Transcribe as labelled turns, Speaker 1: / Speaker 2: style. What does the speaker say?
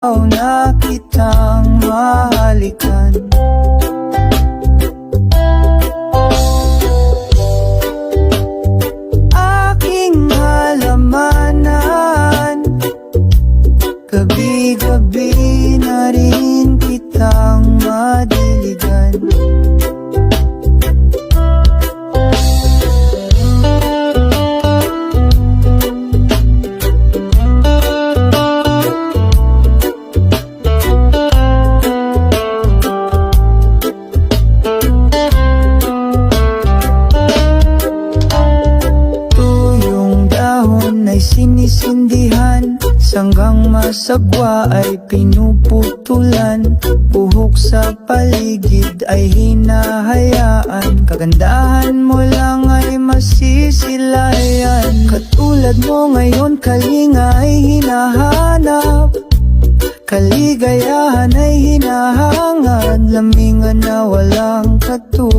Speaker 1: na kitang mahalikan. Aking halamanan, gabi-gabi na rin kitang madiligan. Ay sinisindihan, sanggang masagwa ay pinuputulan, buhok sa paligid ay hinahayaan, kagandahan mo lang ay masisilayan. Katulad mo ngayon kalinga ay hinahanap, kaligayahan ay hinahangad, lamingan na walang katulad.